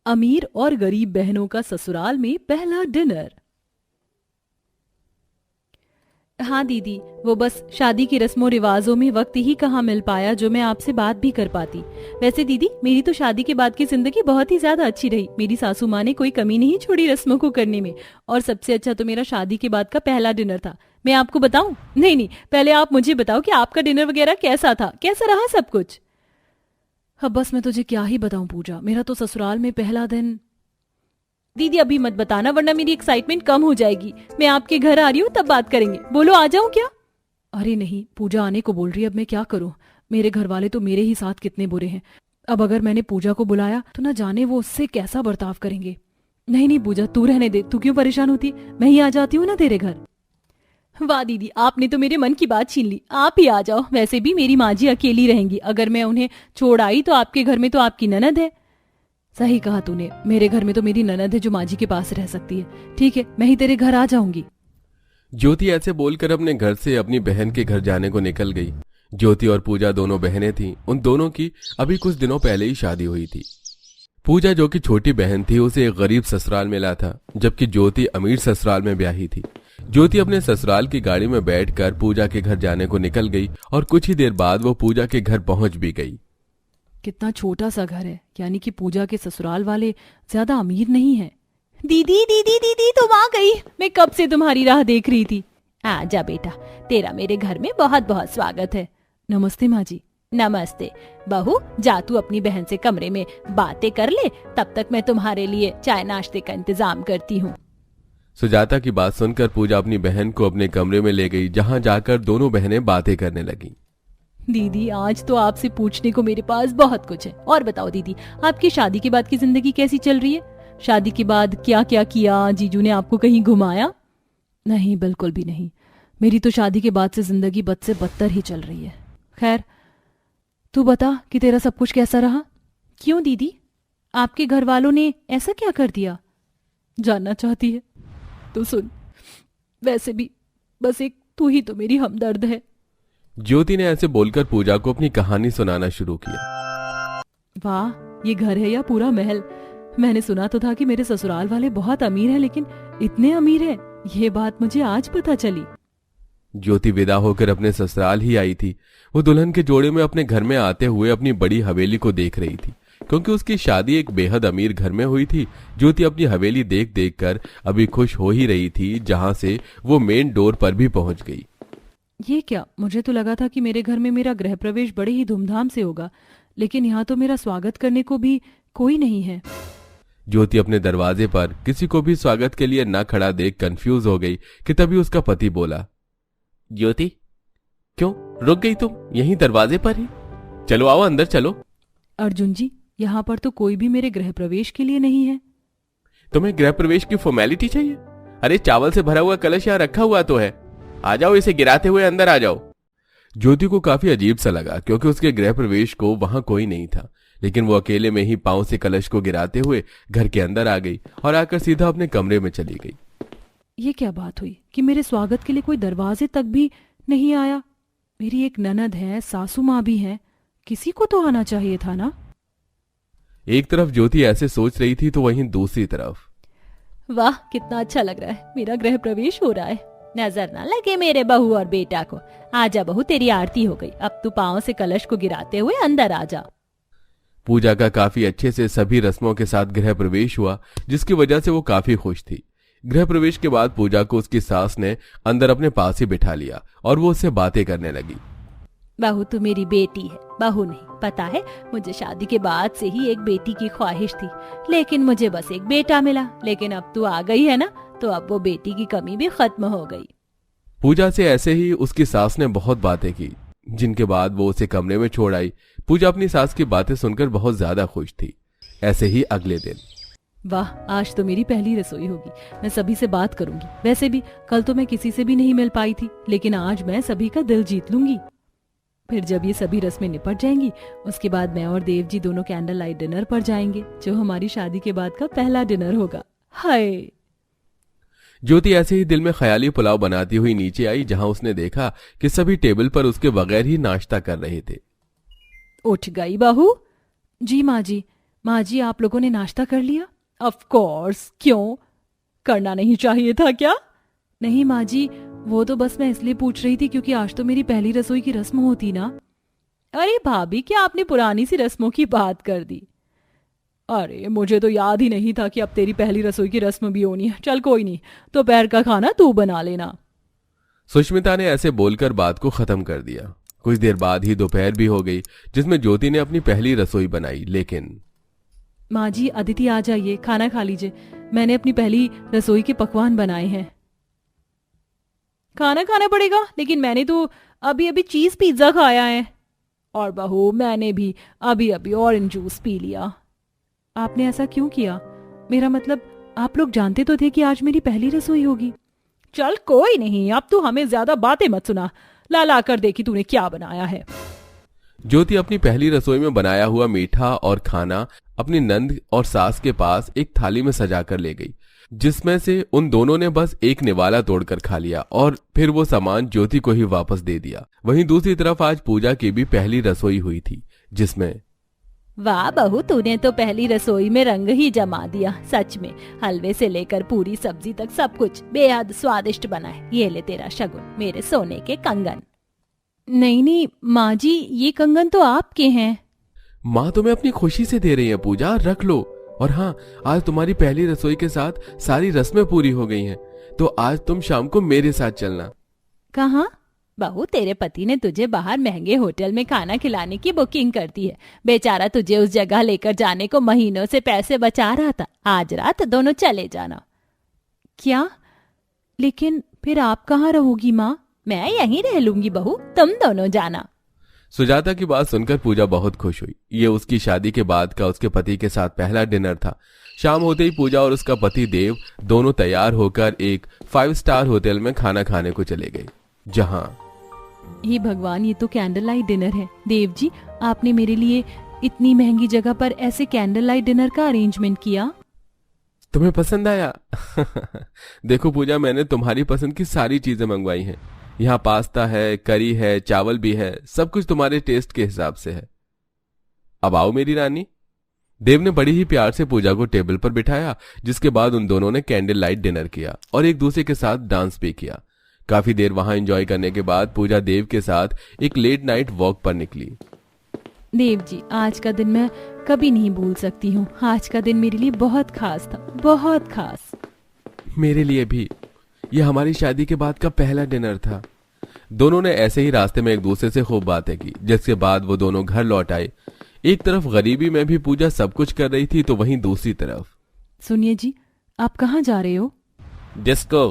अमीर और गरीब बहनों का ससुराल में पहला डिनर। हाँ दीदी, वो बस शादी की रस्मों रिवाजों में वक्त ही कहाँ मिल पाया जो मैं आपसे बात भी कर पाती। वैसे दीदी, मेरी तो शादी के बाद की जिंदगी बहुत ही ज्यादा अच्छी रही। मेरी सासू माँ ने कोई कमी नहीं छोड़ी रस्मों को करने में। और सबसे अच्छा तो मेरा शादी के बाद का पहला डिनर था। मैं आपको बताऊं? नहीं नहीं, पहले आप मुझे बताओ कि आपका डिनर वगैरह कैसा था, कैसा रहा सब कुछ। अब बस मैं तुझे क्या ही बताऊं पूजा, मेरा तो ससुराल में पहला दिन। दीदी अभी मत बताना वरना मेरी एक्साइटमेंट कम हो जाएगी। मैं आपके घर आ रही हूँ, तब बात करेंगे। बोलो, आ जाऊं क्या? अरे नहीं, पूजा आने को बोल रही है, अब मैं क्या करूं। मेरे घर वाले तो मेरे ही साथ कितने बुरे हैं। अब अगर मैंने पूजा को बुलाया तो ना जाने वो उससे कैसा बर्ताव करेंगे। नहीं नहीं पूजा, तू रहने दे, तू क्यों परेशान होती, मैं ही आ जाती हूँ ना तेरे घर। वाह दीदी, आपने तो मेरे मन की बात छीन ली। आप ही आ जाओ। वैसे भी मेरी माँ जी अकेली रहेंगी, अगर मैं उन्हें छोड़ आई तो आपके घर में तो आपकी ननद है। सही कहा तूने, मेरे घर में तो मेरी ननद है जो माँ जी के पास रह सकती है। ठीक है, मैं ही तेरे घर आ जाऊंगी। ज्योति ऐसे बोलकर अपने घर से अपनी बहन के घर जाने को निकल गई। ज्योति और पूजा दोनों बहनें थीं। उन दोनों की अभी कुछ दिनों पहले ही शादी हुई थी। पूजा जो कि छोटी बहन थी, उसे एक गरीब ससुराल मिला था, जबकि ज्योति अमीर ससुराल में ब्याही थी। ज्योति अपने ससुराल की गाड़ी में बैठकर पूजा के घर जाने को निकल गई और कुछ ही देर बाद वो पूजा के घर पहुंच भी गई। कितना छोटा सा घर है, यानी कि पूजा के ससुराल वाले ज्यादा अमीर नहीं है। दीदी दीदी दीदी, तुम आ गई। मैं कब से तुम्हारी राह देख रही थी। आजा बेटा, तेरा मेरे घर में बहुत बहुत स्वागत है। नमस्ते माँ जी। नमस्ते बहू, जा तू अपनी बहन से कमरे में बातें कर ले, तब तक मैं तुम्हारे लिए चाय नाश्ते का इंतजाम करती हूँ। सुजाता की बात सुनकर पूजा अपनी बहन को अपने कमरे में ले गई, जहां जाकर दोनों बहनें बातें करने लगीं। दीदी, आज तो आपसे पूछने को मेरे पास बहुत कुछ है। और बताओ दीदी, आपकी शादी के बाद की जिंदगी कैसी चल रही है? शादी के बाद क्या क्या किया? जीजू ने आपको कहीं घुमाया? नहीं, बिल्कुल भी नहीं। मेरी तो शादी के बाद से जिंदगी बद से बदतर ही चल रही है। खैर, तू बता कि तेरा सब कुछ कैसा रहा। क्यों दीदी, आपके घर वालों ने ऐसा क्या कर दिया? जानना चाहती है तो सुन, वैसे भी बस एक तू ही तो मेरी हमदर्द है। ज्योति ने ऐसे बोलकर पूजा को अपनी कहानी सुनाना शुरू किया। वाह, ये घर है या पूरा महल? मैंने सुना तो था कि मेरे ससुराल वाले बहुत अमीर हैं, लेकिन इतने अमीर हैं, ये बात मुझे आज पता चली। ज्योति विदा होकर अपने ससुराल ही आई थी। वो दुल्हन के जोड़े में अपने घर में आते हुए अपनी बड़ी हवेली को देख रही थी, क्योंकि उसकी शादी एक बेहद अमीर घर में हुई थी। ज्योति अपनी हवेली देख देख कर अभी खुश हो ही रही थी, जहां से वो मेन डोर पर भी पहुंच गई। ये क्या, मुझे तो लगा था कि मेरे घर में मेरा गृह प्रवेश बड़े ही धूमधाम से होगा, लेकिन यहाँ तो मेरा स्वागत करने को भी कोई नहीं है। ज्योति अपने दरवाजे पर किसी को भी स्वागत के लिए न खड़ा देख कंफ्यूज हो गई कि तभी उसका पति बोला, ज्योति क्यों रुक गई तुम यहीं दरवाजे पर ही? चलो आओ अंदर चलो। अर्जुन जी, यहाँ पर तो कोई भी मेरे गृह प्रवेश के लिए नहीं है। तुम्हें गृह प्रवेश की फॉर्मेलिटी चाहिए? अरे चावल से भरा हुआ कलश यहाँ रखा हुआ तो है, आ जाओ, इसे गिराते हुए अंदर आ जाओ। ज्योति को काफी अजीब सा लगा, क्योंकि उसके गृह प्रवेश को वहां कोई नहीं था, लेकिन वो अकेले में ही पांव से कलश को गिराते हुए घर के अंदर आ गई और आकर सीधा अपने कमरे में चली गई। ये क्या बात हुई कि मेरे स्वागत के लिए कोई दरवाजे तक भी नहीं आया? मेरी एक ननद है, सासू माँ भी है, किसी को तो आना चाहिए था ना। एक तरफ ज्योति ऐसे सोच रही थी तो वहीं दूसरी तरफ, वाह कितना अच्छा लग रहा है, मेरा गृह प्रवेश हो रहा है। नजर ना लगे मेरे बहू और बेटा को। आजा बहू, तेरी आरती हो गई, अब तू पांव से कलश को गिराते हुए अंदर आ जा। पूजा का काफी अच्छे से सभी रस्मों के साथ गृह प्रवेश हुआ, जिसकी वजह से वो काफी खुश थी। गृह प्रवेश के बाद पूजा को उसकी सास ने अंदर अपने पास ही बिठा लिया और वो उससे बातें करने लगी। बहू तू मेरी बेटी है। बहू नहीं, पता है मुझे शादी के बाद से ही एक बेटी की ख्वाहिश थी, लेकिन मुझे बस एक बेटा मिला। लेकिन अब तू आ गई है ना, तो अब वो बेटी की कमी भी खत्म हो गई। पूजा से ऐसे ही उसकी सास ने बहुत बातें की, जिनके बाद वो उसे कमरे में छोड़ आई। पूजा अपनी सास की बातें सुनकर बहुत ज्यादा खुश थी। ऐसे ही अगले दिन, वाह, आज तो मेरी पहली रसोई होगी, मैं सभी से बात करूंगी। वैसे भी कल तो मैं किसी से भी नहीं मिल पाई थी, लेकिन आज मैं सभी का दिल जीत लूंगी। फिर जब ये सभी रस्में निपट जाएंगी, उसके बाद मैं और देव जी दोनों कैंडल लाइट डिनर पर जाएंगे, जो हमारी शादी के बाद का पहला डिनर होगा। हाय। ज्योति ऐसे ही दिल में ख्याली पुलाव बनाती हुई नीचे आई, जहां उसने देखा कि सभी टेबल पर उसके बगैर ही नाश्ता कर रहे थे। उठ गई बहू? जी माँ जी, माँ जी, आप लोगों ने नाश्ता कर लिया? ऑफ कोर्स, क्यों, करना नहीं चाहिए था क्या? नहीं माँ जी, वो तो बस मैं इसलिए पूछ रही थी क्योंकि आज तो मेरी पहली रसोई की रस्म होती ना। अरे भाभी, क्या आपने पुरानी सी रस्मों की बात कर दी? अरे मुझे तो याद ही नहीं था कि अब तेरी पहली रसोई की रस्म भी होनी है। चल कोई नहीं, दोपहर का खाना तू बना लेना। सुष्मिता ने ऐसे बोलकर बात को खत्म कर दिया। कुछ देर बाद ही दोपहर भी हो गई, जिसमें ज्योति ने अपनी पहली रसोई बनाई। लेकिन माँ जी, अदिति आ जाइए, खाना खा लीजिए। मैंने अपनी पहली रसोई के पकवान बनाए हैं। खाना खाना पड़ेगा, लेकिन मैंने तो अभी अभी चीज पिज्जा खाया है। और बहू, मैंने भी अभी अभी ऑरेंज जूस पी लिया। आपने ऐसा क्यों किया? मेरा मतलब, आप लोग जानते तो थे कि आज मेरी पहली रसोई होगी। चल कोई नहीं, अब तू हमें ज्यादा बातें मत सुना। ला कर देखी तूने क्या बनाया है। ज्योति अपनी पहली रसोई में बनाया हुआ मीठा और खाना अपनी नंद और सास के पास एक थाली में सजा कर ले गई, जिसमें से उन दोनों ने बस एक निवाला तोड़कर खा लिया और फिर वो सामान ज्योति को ही वापस दे दिया। वहीं दूसरी तरफ आज पूजा की भी पहली रसोई हुई थी, जिसमें वाह बहू, तूने तो पहली रसोई में रंग ही जमा दिया। सच में हलवे से लेकर पूरी सब्जी तक सब कुछ बेहद स्वादिष्ट बना है। ये ले तेरा शगुन, मेरे सोने के कंगन। नहीं नहीं माँ जी, ये कंगन तो आपके हैं। माँ तुम्हें अपनी खुशी से दे रही है पूजा, रख लो। और हाँ, आज तुम्हारी पहली रसोई के साथ सारी रस्में पूरी हो गई हैं, तो आज तुम शाम को मेरे साथ चलना। कहाँ? बहू, तेरे पति ने तुझे बाहर महंगे होटल में खाना खिलाने की बुकिंग कर दी है। बेचारा तुझे उस जगह लेकर जाने को महीनों से पैसे बचा रहा था। आज रात दोनों चले जाना। क्या? लेकिन फिर आप कहाँ रहोगी माँ? मैं यहीं रह लूंगी बहू, तुम दोनों जाना। सुजाता की बात सुनकर पूजा बहुत खुश हुई। ये उसकी शादी के बाद का उसके पति के साथ पहला डिनर था। शाम होते ही पूजा और उसका पति देव दोनों तैयार होकर एक 5 स्टार होटल में खाना खाने को चले गए, जहां हे भगवान, ये तो कैंडल लाइट डिनर है। देव जी, आपने मेरे लिए इतनी महंगी जगह पर ऐसे कैंडल लाइट डिनर का अरेंजमेंट किया। तुम्हें पसंद आया? देखो पूजा, मैंने तुम्हारी पसंद की सारी चीजें मंगवाई हैं। यहाँ पास्ता है, करी है, चावल भी है, सब कुछ तुम्हारे टेस्ट के हिसाब से है। अब आओ मेरी रानी। देव ने बड़ी ही प्यार से पूजा को टेबल पर बिठाया, जिसके बाद उन दोनों ने कैंडल लाइट डिनर किया और एक दूसरे के साथ डांस भी किया। काफी देर वहां एंजॉय करने के बाद पूजा देव के साथ एक लेट नाइट वॉक पर निकली। देव जी, आज का दिन मैं कभी नहीं भूल सकती हूँ। आज का दिन मेरे लिए बहुत खास था, बहुत खास। मेरे लिए भी। यह हमारी शादी के बाद का पहला डिनर था। दोनों ने ऐसे ही रास्ते में एक दूसरे से खूब बातें की, जिसके बाद वो दोनों घर लौट आए। एक तरफ गरीबी में भी पूजा सब कुछ कर रही थी, तो वहीं दूसरी तरफ। सुनिए जी, आप कहाँ जा रहे हो? डिस्को।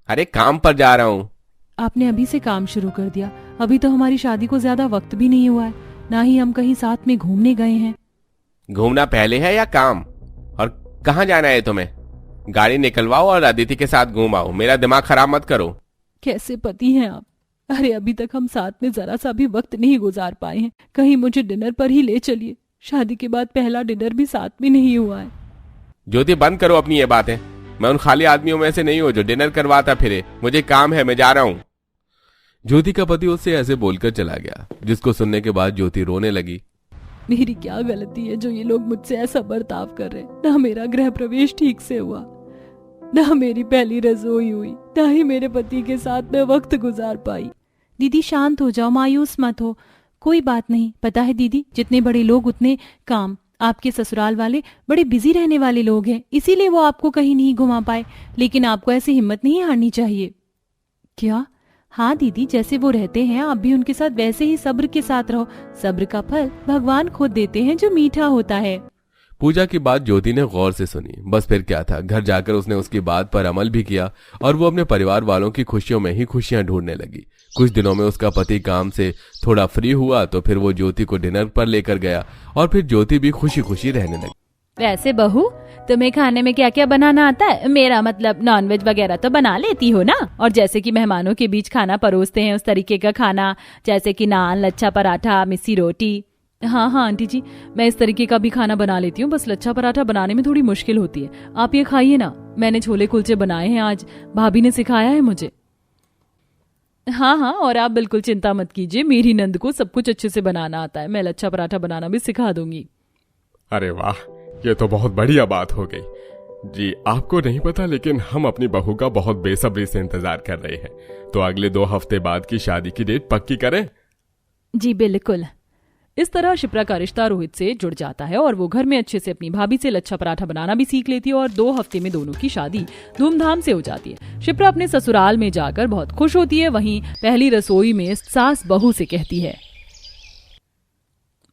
अरे काम पर जा रहा हूँ। आपने अभी से काम शुरू कर दिया? अभी तो हमारी शादी को ज्यादा वक्त भी नहीं हुआ है, ना ही हम कहीं साथ में घूमने गए हैं। घूमना पहले है या काम? और कहाँ जाना है तुम्हें? गाड़ी निकलवाओ और अदिति के साथ घूम आओ। मेरा दिमाग खराब मत करो। कैसे पति हैं आप? अरे अभी तक हम साथ में जरा सा भी वक्त नहीं गुजार पाए हैं। कहीं मुझे डिनर पर ही ले चलिए। शादी के बाद पहला डिनर भी साथ में नहीं हुआ है। ज्योति, बंद करो अपनी ये बातें। मैं उन खाली आदमियों में से नहीं हूं जो डिनर करवाता फिरे। मुझे काम है, मैं जा रहा हूं। ज्योति का पति उससे ऐसे बोलकर चला गया, जिसको सुनने के बाद ज्योति रोने लगी। मेरी क्या गलती है जो ये लोग मुझसे ऐसा बर्ताव कर रहे हैं? ना मेरा गृह प्रवेश ठीक से हुआ, ना मेरी पहली रसोई हुई, ना ही मेरे पति के साथ मैं वक्त गुजार पाई। दीदी शांत हो जाओ, मायूस मत हो। कोई बात नहीं। पता है दीदी, जितने बड़े लोग उतने काम। आपके ससुराल वाले बड़े बिजी रहने वाले लोग हैं, इसीलिए वो आपको कहीं नहीं घुमा पाए। लेकिन आपको ऐसी हिम्मत नहीं हारनी चाहिए। क्या? हाँ दीदी, जैसे वो रहते हैं आप भी उनके साथ वैसे ही सब्र के साथ रहो। सब्र का फल भगवान खुद देते हैं, जो मीठा होता है। पूजा की बात ज्योति ने गौर से सुनी। बस फिर क्या था, घर जाकर उसने उसकी बात पर अमल भी किया और वो अपने परिवार वालों की खुशियों में ही खुशियां ढूंढने लगी। कुछ दिनों में उसका पति काम से थोड़ा फ्री हुआ, तो फिर वो ज्योति को डिनर पर लेकर गया और फिर ज्योति भी खुशी खुशी रहने लगी। वैसे बहू, तुम्हें खाने में क्या क्या बनाना आता है? मेरा मतलब नॉनवेज वगैरह तो बना लेती हो ना? और जैसे कि मेहमानों के बीच खाना परोसते हैं, उस तरीके का खाना, जैसे कि नान, लच्छा पराठा, मिस्सी रोटी। हाँ हाँ आंटी जी, मैं इस तरीके का भी खाना बना लेती हूँ। बस लच्छा पराठा बनाने में थोड़ी मुश्किल होती है। आप ये खाइए ना, मैंने छोले कुलचे बनाए हैं आज, भाभी ने सिखाया है मुझे। हाँ हाँ, और आप बिल्कुल चिंता मत कीजिए, मेरी नंद को सब कुछ अच्छे से बनाना आता है। मैं लच्छा पराठा बनाना भी सिखा दूंगी। अरे वाह, ये तो बहुत बढ़िया बात हो गई। जी आपको नहीं पता, लेकिन हम अपनी बहू का बहुत बेसब्री से इंतजार कर रहे हैं। तो अगले 2 हफ्ते बाद की शादी की डेट पक्की करें? जी बिल्कुल। इस तरह शिप्रा का रिश्ता रोहित से जुड़ जाता है और वो घर में अच्छे से अपनी भाभी से लच्छा पराठा बनाना भी सीख लेती है और 2 हफ्ते में दोनों की शादी धूमधाम से हो जाती है। शिप्रा अपने ससुराल में जाकर बहुत खुश होती है। वहीं पहली रसोई में सास बहू से कहती है,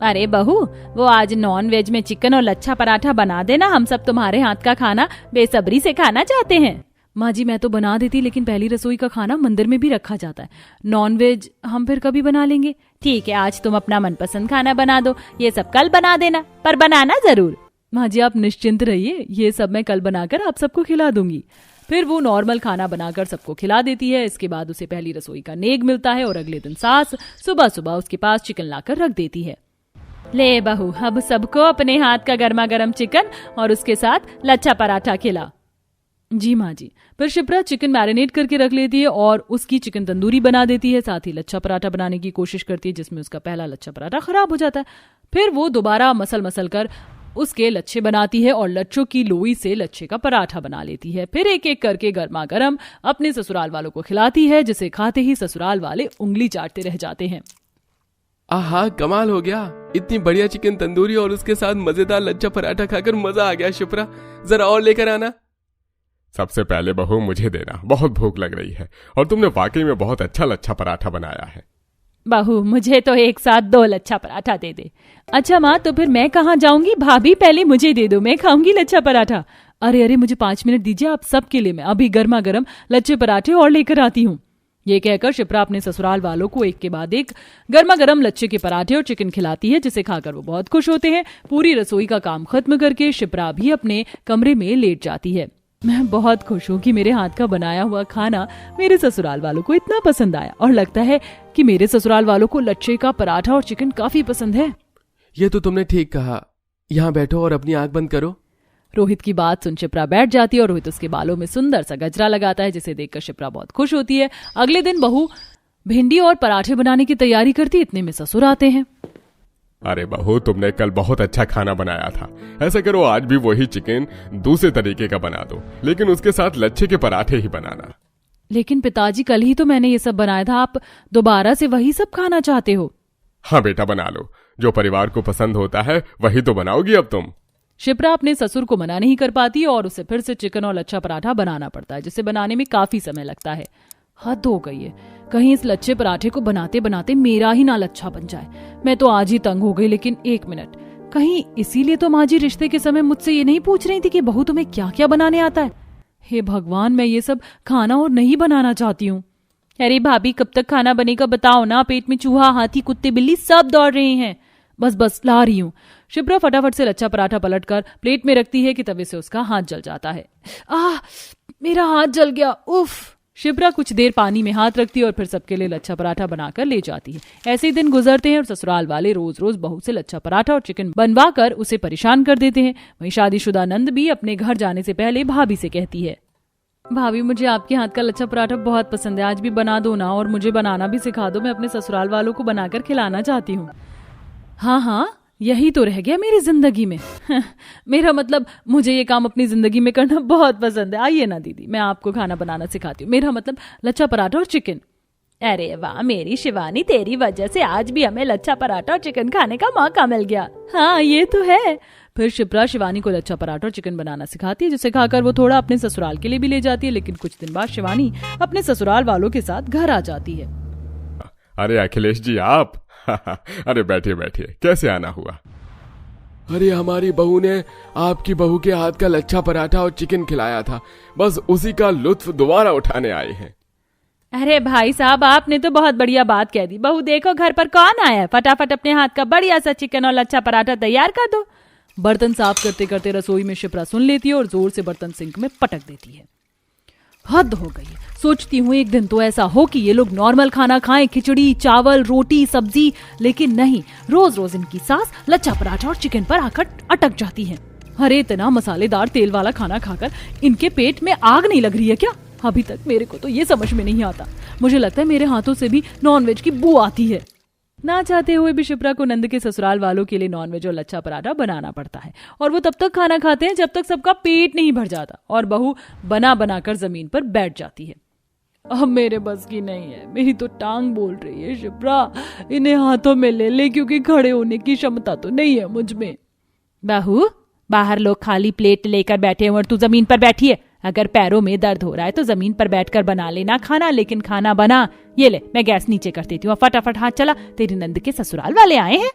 अरे बहू, वो आज नॉन वेज में चिकन और लच्छा पराठा बना देना, हम सब तुम्हारे हाथ का खाना बेसब्री से खाना चाहते हैं। माँ जी मैं तो बना देती, लेकिन पहली रसोई का खाना मंदिर में भी रखा जाता है। नॉन वेज हम फिर कभी बना लेंगे। ठीक है, आज तुम अपना मनपसंद खाना बना दो, ये सब कल बना देना, पर बनाना जरूर। माँ जी आप निश्चिंत रहिए, ये सब मैं कल बनाकर आप सबको खिला दूंगी। फिर वो नॉर्मल खाना बनाकर सबको खिला देती है। इसके बाद उसे पहली रसोई का नेक मिलता है और अगले दिन सास सुबह सुबह उसके पास चिकन लाकर रख देती है। ले बहू, अब सबको अपने हाथ का गर्मा गर्म चिकन और उसके साथ लच्छा पराठा खिला। जी माँ जी। फिर शिप्रा चिकन मैरिनेट करके रख लेती है और उसकी चिकन तंदूरी बना देती है। साथ ही लच्छा पराठा बनाने की कोशिश करती है, जिसमें उसका पहला लच्छा पराठा खराब हो जाता है। फिर वो दोबारा मसल कर उसके लच्छे बनाती है और लच्छों की लोई से लच्छे का पराठा बना लेती है। फिर एक एक करके गर्मा गर्म अपने ससुराल वालों को खिलाती है, जिसे खाते ही ससुराल वाले उंगली चाटते रह जाते हैं। आहा, कमाल हो गया। इतनी बढ़िया चिकन तंदूरी और उसके साथ मजेदार लच्छा पराठा खाकर मजा आ गया। शिप्रा जरा और लेकर आना। सबसे पहले बहू मुझे देना, बहुत भूख लग रही है और तुमने वाकई में बहुत अच्छा लच्छा पराठा बनाया है। बहू मुझे तो एक साथ 2 लच्छा पराठा दे दे। अच्छा माँ, तो फिर मैं कहाँ जाऊंगी? भाभी पहले मुझे दे दो, मैं खाऊंगी लच्छा पराठा। अरे मुझे 5 मिनट दीजिए, आप सबके लिए मैं अभी गर्मा गर्म लच्छे पराठे और लेकर आती हूँ। ये कहकर शिप्रा अपने ससुराल वालों को एक के बाद एक गर्मा गर्म लच्छे के पराठे और चिकन खिलाती है, जिसे खाकर वो बहुत खुश होते हैं। पूरी रसोई का काम खत्म करके शिप्रा भी अपने कमरे में लेट जाती है। मैं बहुत खुश हूँ कि मेरे हाथ का बनाया हुआ खाना मेरे ससुराल वालों को इतना पसंद आया और लगता है कि मेरे ससुराल वालों को लच्छे का पराठा और चिकन काफी पसंद है। ये तो तुमने ठीक कहा। यहाँ बैठो और अपनी आंख बंद करो। रोहित की बात सुन शिप्रा बैठ जाती है और रोहित उसके बालों में सुंदर सा गजरा लगाता है, जिसे देखकर शिप्रा बहुत खुश होती है। अगले दिन बहू भिंडी और पराठे बनाने की तैयारी करती, इतने में ससुर आते हैं। अरे बहू, तुमने कल बहुत अच्छा खाना बनाया था। ऐसा करो आज भी वही चिकन दूसरे तरीके का बना दो, लेकिन उसके साथ लच्छे के पराठे ही बनाना। लेकिन पिताजी, कल ही तो मैंने ये सब बनाया था, आप दोबारा से वही सब खाना चाहते हो? हाँ बेटा, बना लो। जो परिवार को पसंद होता है वही तो बनाओगी अब तुम। शिप्रा अपने ससुर को मना नहीं कर पाती और उसे फिर से चिकन और लच्छा पराठा बनाना पड़ता है, जिसे बनाने में काफी समय लगता है। हद हो गई है, कहीं इस लच्छे पराठे को बनाते बनाते मेरा ही ना लच्छा बन जाए। मैं तो आज ही तंग हो गई। लेकिन 1 मिनट, कहीं इसीलिए तो माँ जी रिश्ते के समय मुझसे ये नहीं पूछ रही थी कि बहू तुम्हें क्या क्या बनाने आता है? हे भगवान, मैं ये सब खाना और नहीं बनाना चाहती हूँ। अरे भाभी, कब तक खाना बनेगा बताओ ना, पेट में चूहा हाथी कुत्ते बिल्ली सब दौड़ रहे हैं। बस ला रही हूँ। शिप्रा फटाफट से लच्छा पराठा पलटकर प्लेट में रखती है कि तवे से उसका हाथ जल जाता है। मेरा हाथ जल गया, उफ। शिप्रा कुछ देर पानी में हाथ रखती है और फिर सबके लिए लच्छा पराठा बनाकर ले जाती है। ऐसे ही दिन गुजरते हैं और ससुराल वाले रोज रोज बहू से लच्छा पराठा और चिकन बनवा कर उसे परेशान कर देते हैं। वहीं शादीशुदा नंद भी अपने घर जाने से पहले भाभी से कहती है, भाभी मुझे आपके हाथ का लच्छा पराठा बहुत पसंद है, आज भी बना दो ना और मुझे बनाना भी सिखा दो, मैं अपने ससुराल वालों को बनाकर खिलाना चाहती हूँ। हाँ, यही तो रह गया मेरी जिंदगी में। मेरा मतलब मुझे ये काम अपनी जिंदगी में करना बहुत पसंद है। आइए ना दीदी, मैं आपको खाना बनाना सिखाती हूँ। मेरा मतलब लच्छा पराठा और चिकन। अरे वाह मेरी शिवानी, तेरी वजह से आज भी हमें लच्छा पराठा और चिकन खाने का मौका मिल गया। हाँ ये तो है। फिर शिप्रा शिवानी को लच्छा पराठा और चिकन बनाना सिखाती है, जिसे खाकर वो थोड़ा अपने ससुराल के लिए भी ले जाती है। लेकिन कुछ दिन बाद शिवानी अपने ससुराल वालों के साथ घर आ जाती है। अरे अखिलेश जी, आप अरे बैठिए बैठिए, कैसे आना हुआ? अरे हमारी बहू ने आपकी बहू के हाथ का लच्छा पराठा और चिकन खिलाया था, बस उसी का लुत्फ दोबारा उठाने आए हैं। अरे भाई साहब, आपने तो बहुत बढ़िया बात कह दी। बहू देखो घर पर कौन आया है, फटाफट अपने हाथ का बढ़िया सा चिकन और लच्छा पराठा तैयार कर दो। बर्तन साफ करते करते रसोई में शिप्रा सुन लेती है और जोर से बर्तन सिंक में पटक देती है। हद हो गई। सोचती हूँ एक दिन तो ऐसा हो कि ये लोग नॉर्मल खाना खाएं, खिचड़ी चावल रोटी सब्जी, लेकिन नहीं, रोज रोज इनकी सास लच्छा पराठा और चिकन पर आकर अटक जाती है। अरे इतना मसालेदार तेल वाला खाना खाकर इनके पेट में आग नहीं लग रही है क्या? अभी तक मेरे को तो ये समझ में नहीं आता। मुझे लगता है मेरे हाथों से भी नॉनवेज की बू आती है। ना चाहते हुए भी शिप्रा को नंद के ससुराल वालों के लिए नॉनवेज और लच्छा पराठा बनाना पड़ता है और वो तब तक खाना खाते हैं जब तक सबका पेट नहीं भर जाता और बहू बना बनाकर जमीन पर बैठ जाती है। अब मेरे बस की नहीं है, मेरी तो टांग बोल रही है शिप्रा, इन्हें हाथों में ले ले क्योंकि खड़े होने की क्षमता तो नहीं है मुझ में। बहू, बाहर लोग खाली प्लेट लेकर बैठे हैं और तू जमीन पर बैठी है। अगर पैरों में दर्द हो रहा है तो जमीन पर बैठकर बना लेना खाना, लेकिन खाना बना। ये ले, मैं गैस नीचे कर देती हूँ, फटाफट हाथ चला, तेरी नंद के ससुराल वाले आए हैं।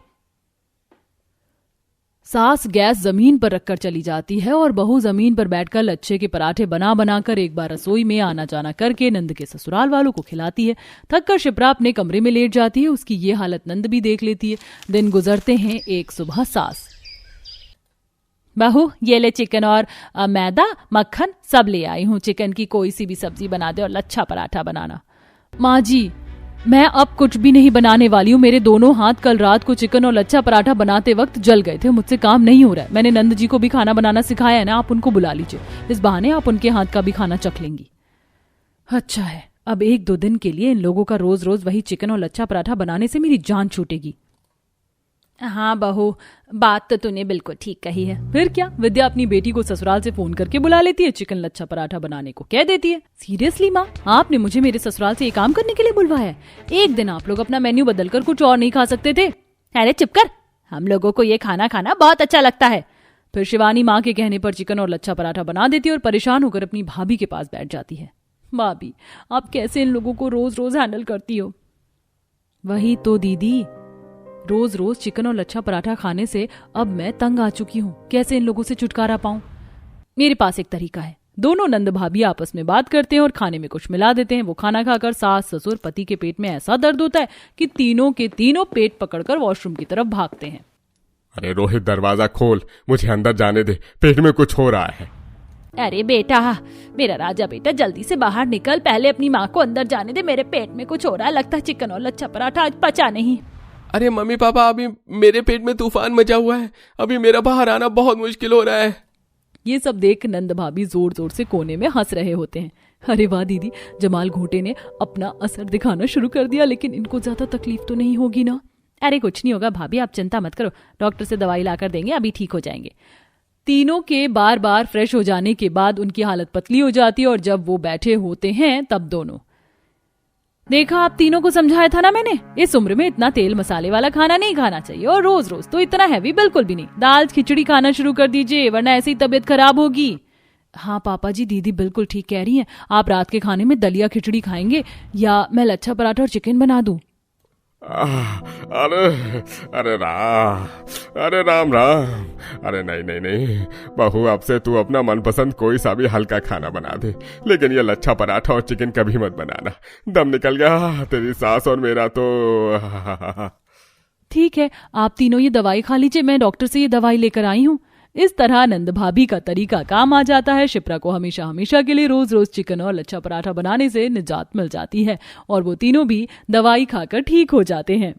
सास गैस जमीन पर रखकर चली जाती है और बहू जमीन पर बैठकर लच्छे के पराठे बना बनाकर एक बार रसोई में आना जाना करके नंद के ससुराल वालों को खिलाती है। थककर शिप्रा अपने कमरे में लेट जाती है। उसकी ये हालत नंद भी देख लेती है। दिन गुजरते हैं। एक सुबह सास, बहू ये ले चिकन और मैदा मक्खन सब ले आई हूँ, चिकन की कोई सी भी सब्जी बना दे और लच्छा पराठा बनाना। माँ जी, मैं अब कुछ भी नहीं बनाने वाली हूँ, मेरे दोनों हाथ कल रात को चिकन और लच्छा पराठा बनाते वक्त जल गए थे, मुझसे काम नहीं हो रहा है। मैंने नंद जी को भी खाना बनाना सिखाया है ना, आप उनको बुला लीजिए, इस बहाने आप उनके हाथ का भी खाना चख लेंगी। अच्छा है, अब 1-2 दिन के लिए इन लोगों का रोज रोज वही चिकन और लच्छा पराठा बनाने से मेरी जान छूटेगी। हाँ बहू, बात तो तूने बिल्कुल ठीक कही है। फिर क्या, विद्या अपनी बेटी को ससुराल से फोन करके बुला लेती है, चिकन लच्छा पराठा बनाने को कह देती है। सीरियसली माँ, आपने मुझे मेरे ससुराल से ये काम करने के लिए बुलवाया है? एक दिन आप लोग अपना मेन्यू बदलकर कुछ और नहीं खा सकते थे? अरे चुप कर, हम लोगों को ये खाना खाना बहुत अच्छा लगता है। फिर शिवानी माँ के कहने पर चिकन और लच्छा पराठा बना देती है और परेशान होकर अपनी भाभी के पास बैठ जाती है। भाभी, आप कैसे इन लोगों को रोज रोज हैंडल करती हो? वही तो दीदी, रोज रोज चिकन और लच्छा पराठा खाने से अब मैं तंग आ चुकी हूँ। कैसे इन लोगों से छुटकारा पाऊं? मेरे पास एक तरीका है। दोनों नंद भाभी आपस में बात करते हैं और खाने में कुछ मिला देते हैं। वो खाना खाकर सास ससुर पति के पेट में ऐसा दर्द होता है कि तीनों के तीनों पेट पकड़कर वॉशरूम की तरफ भागते हैं। अरे रोहित, दरवाजा खोल, मुझे अंदर जाने दे, पेट में कुछ हो रहा है। अरे बेटा, मेरा राजा बेटा, जल्दी से बाहर निकल, पहले अपनी माँ को अंदर जाने दे, मेरे पेट में कुछ हो रहा है, लगता है चिकन और लच्छा पराठा आज पचा नहीं। अरे मम्मी पापा, अभी मेरे पेट में तूफान मचा हुआ है, अभी मेरा बाहर आना बहुत मुश्किल हो रहा है। ये सब देख नंद भाभी जोर जोर से कोने में हंस रहे होते हैं। अरे वाह दीदी, जमाल घोटे ने अपना असर दिखाना शुरू कर दिया, लेकिन इनको ज्यादा तकलीफ तो नहीं होगी ना? अरे कुछ नहीं होगा भाभी, आप चिंता मत करो, डॉक्टर से दवाई लाकर देंगे, अभी ठीक हो जाएंगे। तीनों के बार बार फ्रेश हो जाने के बाद उनकी हालत पतली हो जाती है और जब वो बैठे होते हैं तब दोनों, देखा आप तीनों को समझाया था ना मैंने, इस उम्र में इतना तेल मसाले वाला खाना नहीं खाना चाहिए और रोज रोज तो इतना हैवी बिल्कुल भी नहीं। दाल खिचड़ी खाना शुरू कर दीजिए, वरना ऐसे ही तबीयत खराब होगी। हाँ पापा जी, दीदी बिल्कुल ठीक कह रही हैं। आप रात के खाने में दलिया खिचड़ी खाएंगे या मैं लच्छा पराठा और चिकन बना दूं? अरे राम, अरे नहीं बहू, अब से तू अपना मनपसंद कोई सा भी हल्का खाना बना दे, लेकिन ये लच्छा पराठा और चिकन कभी मत बनाना। दम निकल गया तेरी सास और मेरा तो। ठीक है, आप तीनों ये दवाई खा लीजिए, मैं डॉक्टर से ये दवाई लेकर आई हूँ। इस तरह नंद भाभी का तरीका काम आ जाता है। शिप्रा को हमेशा हमेशा के लिए रोज रोज चिकन और लच्छा पराठा बनाने से निजात मिल जाती है और वो तीनों भी दवाई खाकर ठीक हो जाते हैं।